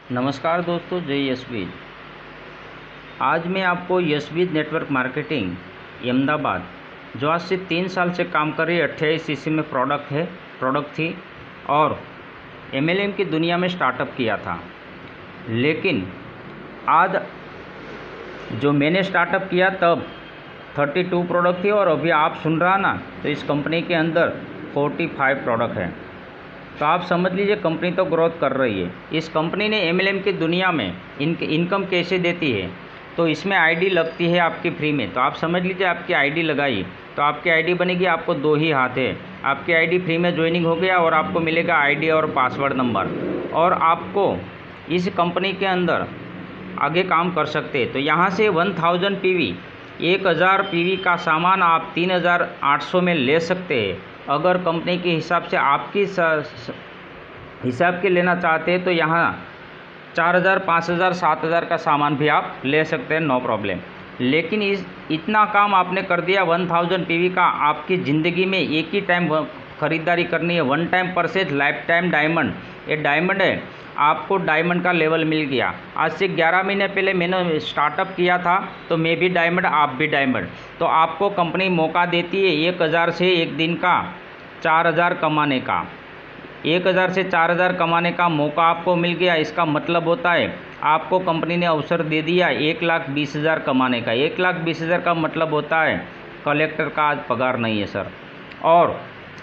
नमस्कार दोस्तों, जय यशवीर। आज मैं आपको यशवीर नेटवर्क मार्केटिंग अहमदाबाद, जो आज से 3 साल से काम कर रही 28 सीसी में प्रोडक्ट थी और एमएलएम की दुनिया में स्टार्टअप किया था। लेकिन आज जो मैंने स्टार्टअप किया तब 32 प्रोडक्ट थी और अभी आप सुन रहा ना, तो इस कंपनी के अंदर 45 प्रोडक्ट है। तो आप समझ लीजिए कंपनी तो ग्रोथ कर रही है। इस कंपनी ने एमएलएम की दुनिया में इनकम कैसे देती है, तो इसमें आईडी लगती है आपकी फ्री में। तो आप समझ लीजिए आपकी आईडी लगाई तो आपकी आईडी बनेगी, आपको 2 ही हाथ है। आपकी आईडी फ्री में ज्वाइनिंग हो गया और आपको मिलेगा आईडी और पासवर्ड नंबर, और आपको इस कंपनी के अंदर आगे काम कर सकते हैं। तो यहाँ से 1000 पीवी 1000 पीवी का सामान आप 3800 में ले सकते हैं। अगर कंपनी के हिसाब से आपकी हिसाब के लेना चाहते हैं तो यहाँ 4000, 5000, 7000 का सामान भी आप ले सकते हैं, नो प्रॉब्लम। लेकिन इतना काम आपने कर दिया 1000 पीवी का। आपकी ज़िंदगी में एक ही टाइम ख़रीदारी करनी है, 1 time purchase, life time diamond. ये डायमंड है, आपको डायमंड का लेवल मिल गया। आज से 11 महीने पहले मैंने स्टार्टअप किया था, तो मैं भी डायमंड, आप भी डायमंड। तो आपको कंपनी मौका देती है 1000 से एक दिन का 4000 कमाने का। 1000 से 4000 कमाने का मौका आपको मिल गया। इसका मतलब होता है आपको कंपनी ने अवसर दे दिया 1,20,000 कमाने का। 1,20,000 का मतलब होता है कलेक्टर का आज पगार नहीं है सर। और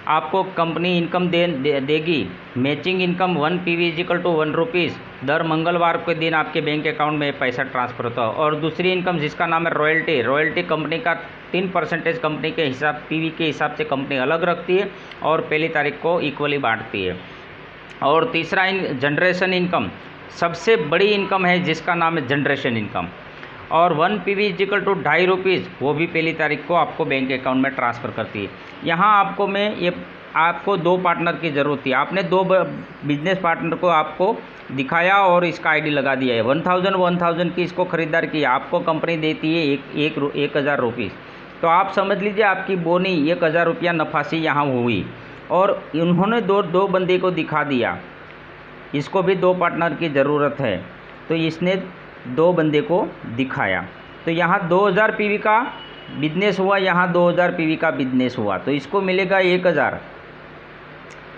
आपको कंपनी इनकम देगी मैचिंग इनकम 1 पीवी = 1 रुपीज़। दर मंगलवार के दिन आपके बैंक अकाउंट में पैसा ट्रांसफ़र होता है। और दूसरी इनकम जिसका नाम है रॉयल्टी कंपनी का 3% कंपनी के हिसाब पीवी के हिसाब से कंपनी अलग रखती है और पहली तारीख को इक्वली बांटती है। और तीसरा जनरेशन इनकम, सबसे बड़ी इनकम है जिसका नाम है जनरेशन इनकम। और 1 पीवी = 2.5 रुपीज़, वो भी पहली तारीख को आपको बैंक अकाउंट में ट्रांसफ़र करती है। यहाँ आपको 2 पार्टनर की ज़रूरत थी। आपने 2 बिजनेस पार्टनर को आपको दिखाया और इसका आईडी लगा दिया है। 1000 की इसको खरीदार की, आपको कंपनी देती है 1000 रुपीज़। तो आप समझ लीजिए आपकी बोनी 1000 रुपया नफा से यहाँ हुई। और उन्होंने दो बंदे को दिखा दिया, इसको भी 2 पार्टनर की ज़रूरत है, तो इसने 2 बंदे को दिखाया। तो यहाँ 2000 पीवी का बिजनेस हुआ, यहाँ 2000 पीवी का बिजनेस हुआ। तो इसको मिलेगा 1000,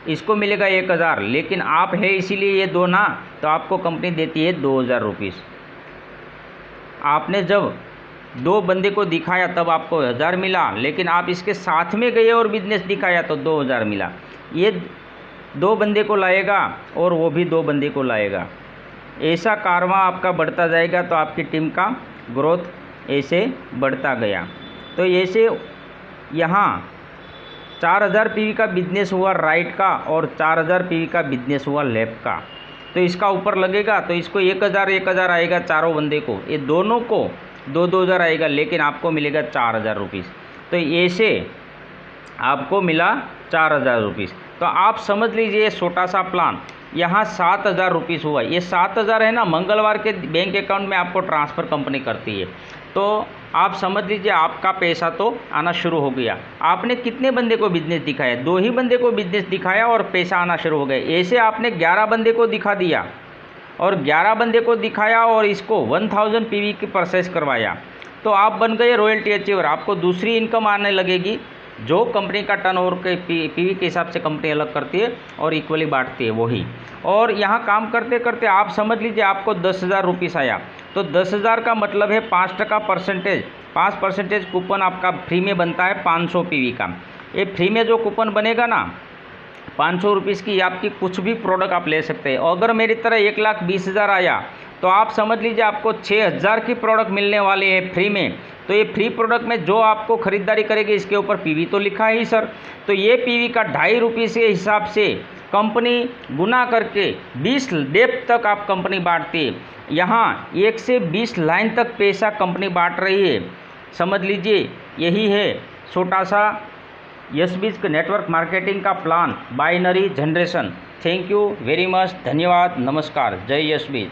इसको मिलेगा 1000। लेकिन आप है इसीलिए ये 2 ना, तो आपको कंपनी देती है 2000 रुपीज़। आपने जब 2 बंदे को दिखाया तब आपको 1000 मिला, लेकिन आप इसके साथ में गए और बिजनेस दिखाया तो 2000 मिला। ये 2 बंदे को लाएगा और वो भी 2 बंदे को लाएगा। ऐसा कारवां आपका बढ़ता जाएगा, तो आपकी टीम का ग्रोथ ऐसे बढ़ता गया। तो ऐसे यहाँ 4000 पीवी का बिजनेस हुआ राइट का और 4000 पीवी का बिजनेस हुआ लेफ्ट का। तो इसका ऊपर लगेगा तो इसको 1000 आएगा चारों बंदे को, ये दोनों को 2000 आएगा, लेकिन आपको मिलेगा 4000 रुपीज़। तो ऐसे आपको मिला 4000 रुपीज़। तो आप समझ लीजिए छोटा सा प्लान, यहाँ 7000 रुपीज़ हुआ। ये 7000 है ना, मंगलवार के बैंक अकाउंट में आपको ट्रांसफ़र कंपनी करती है। तो आप समझ लीजिए आपका पैसा तो आना शुरू हो गया। आपने कितने बंदे को बिजनेस दिखाया? 2 ही बंदे को बिजनेस दिखाया और पैसा आना शुरू हो गया। ऐसे आपने 11 बंदे को दिखा दिया और 11 बंदे को दिखाया और इसको 1000 पीवी की परचेज करवाया, तो आप बन गए रॉयल्टी अचीवर। आपको दूसरी इनकम आने लगेगी, जो कंपनी का टर्नओवर के पीवी के हिसाब से कंपनी अलग करती है और इक्वली बांटती है वही। और यहाँ काम करते करते आप समझ लीजिए आपको 10,000 रुपीज़ आया। तो 10,000 का मतलब है 5% कूपन आपका फ्री में बनता है 500 पीवी का। ये फ्री में जो कूपन बनेगा ना 500 रुपीज़ की, आपकी कुछ भी प्रोडक्ट आप ले सकते हैं। अगर मेरी तरह 1,20,000 आया तो आप समझ लीजिए आपको 6000 की प्रोडक्ट मिलने वाली है फ्री में। तो ये फ्री प्रोडक्ट में जो आपको खरीदारी करेगी इसके ऊपर पीवी तो लिखा है ही सर। तो ये पीवी का 2.5 रुपये के हिसाब से कंपनी गुना करके 20 डेप्थ तक आप कंपनी बांटती है। यहाँ 1 से 20 लाइन तक पैसा कंपनी बांट रही है। समझ लीजिए यही है छोटा सा यशवीर नेटवर्क मार्केटिंग का plan, binary generation. Thank you very much, धन्यवाद, नमस्कार, जय यशवीर।